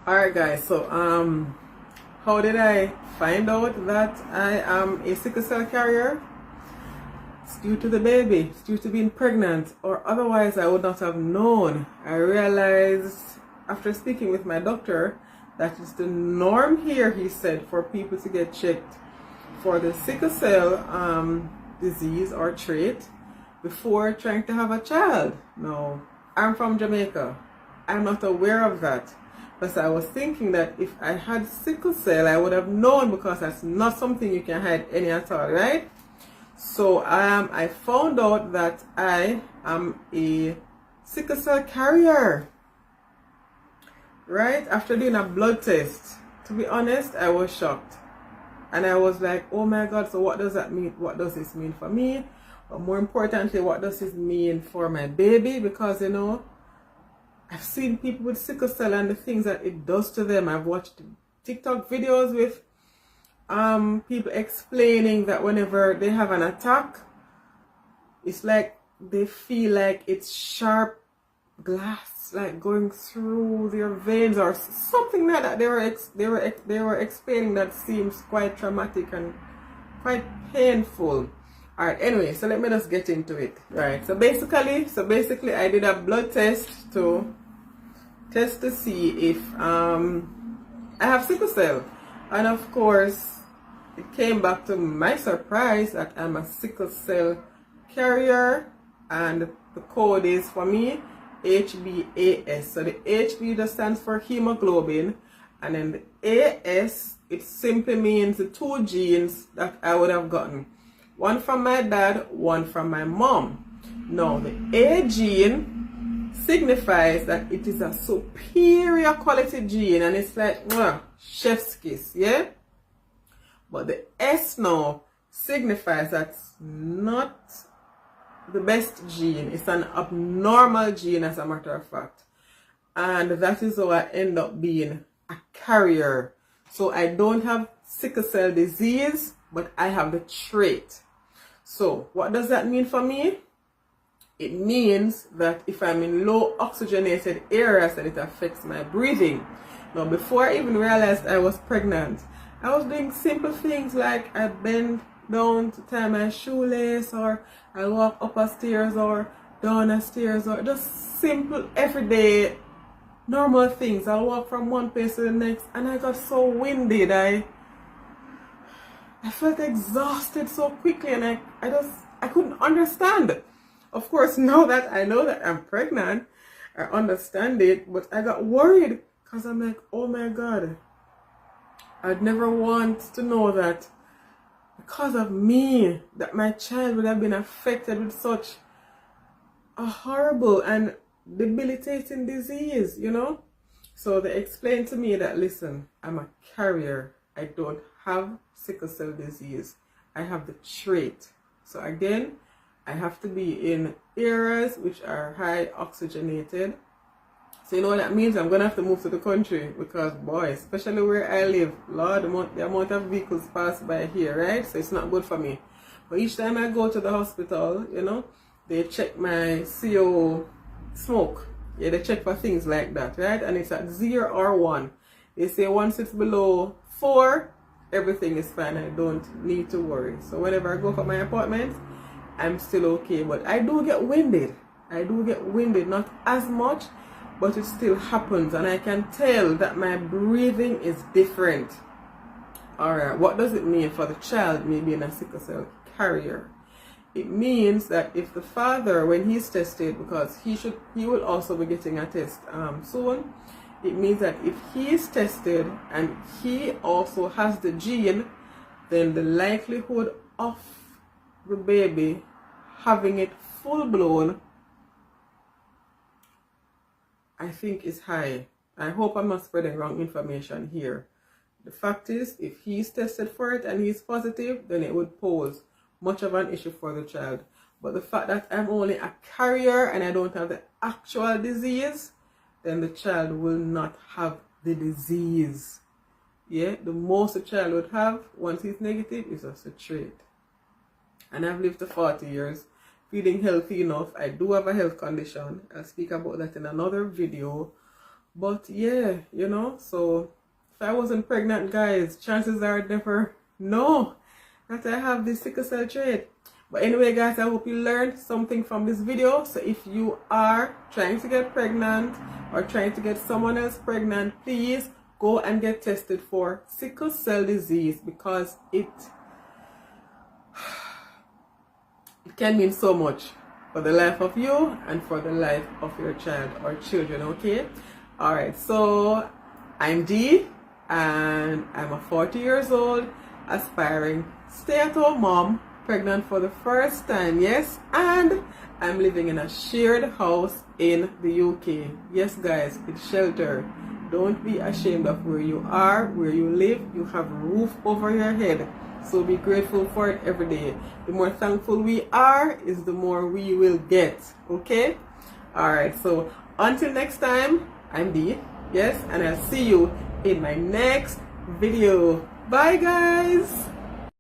Alright guys, so how did I find out that I am a sickle cell carrier? It's due to the baby, it's due to being pregnant, or otherwise I would not have known. I realized after speaking with my doctor that it's the norm here, he said, for people to get checked for the sickle cell disease or trait before trying to have a child. Now, I'm from Jamaica. I'm not aware of that. Because I was thinking that if I had sickle cell, I would have known, because that's not something you can hide any at all, right? So I found out that I am a sickle cell carrier, right? After doing a blood test. To be honest, I was shocked. And I was like, oh my God, so what does that mean? What does this mean for me? But more importantly, what does this mean for my baby? Because, you know, I've seen people with sickle cell and the things that it does to them. I've watched TikTok videos with people explaining that whenever they have an attack, it's like they feel like it's sharp glass, like going through their veins or something like that. They were explaining that seems quite traumatic and quite painful. All right, anyway, so let me just get into it. Right, so basically I did a blood test to see if I have sickle cell, and of course it came back to my surprise that I'm a sickle cell carrier, and the code is for me HbAs. So the Hb just stands for hemoglobin, and then the As, it simply means the two genes that I would have gotten. One from my dad, one from my mom. Now, the A gene signifies that it is a superior quality gene, and it's like chef's kiss, yeah? But the S now signifies that's not the best gene. It's an abnormal gene, as a matter of fact. And that is how I end up being a carrier. So I don't have sickle cell disease, but I have the trait. So what does that mean for me? It means that if I'm in low oxygenated areas, that it affects my breathing. Now, before I even realized I was pregnant, I was doing simple things like I bend down to tie my shoelace, or I walk up a stairs or down a stairs, or just simple everyday normal things. I'll walk from one place to the next, and I got so winded. I felt exhausted so quickly, and I couldn't understand. Of course, now that I know that I'm pregnant, I understand it, but I got worried because I'm like, oh my God, I'd never want to know that because of me, that my child would have been affected with such a horrible and debilitating disease, you know? So they explained to me that, listen, I'm a carrier. I don't have sickle cell disease. I have the trait. So again, I have to be in areas which are high oxygenated. So you know what that means? I'm gonna have to move to the country, because boy, especially where I live, Lord, the amount of vehicles pass by here, right? So it's not good for me. But each time I go to the hospital, you know, they check my CO smoke. Yeah, they check for things like that, right? And it's at 0 or 1. They say once it's below 4, everything is fine. I don't need to worry. So whenever I go for my appointments, I'm still okay. But I do get winded. Not as much, but it still happens. And I can tell that my breathing is different. Alright, what does it mean for the child me being a sickle cell carrier? It means that if the father, when he's tested, because he will also be getting a test soon, it means that if he is tested and he also has the gene, then the likelihood of the baby having it full blown, I think, is high. I hope I'm not spreading wrong information here. The fact is, if he's tested for it and he's positive, then it would pose much of an issue for the child. But the fact that I'm only a carrier and I don't have the actual disease, then the child will not have the disease. Yeah, the most a child would have once he's negative is just a trait. And I've lived to 40 years, feeling healthy enough. I do have a health condition. I'll speak about that in another video. But yeah, you know, so if I wasn't pregnant, guys, chances are I'd never know that I have this sickle cell trait. But anyway, guys, I hope you learned something from this video. So if you are trying to get pregnant or trying to get someone else pregnant, please go and get tested for sickle cell disease, because it can mean so much for the life of you and for the life of your child or children. Okay, all right, so I'm Dee and I'm a 40 years old aspiring stay-at-home mom, pregnant for the first time. Yes, and I'm living in a shared house in the UK. Yes, guys, it's shelter. Don't be ashamed of where you are, where you live. You have a roof over your head, so be grateful for it every day. The more thankful we are, is the more we will get. Okay, all right, so until next time, I'm Dee. Yes, and I'll see you in my next video. Bye, guys.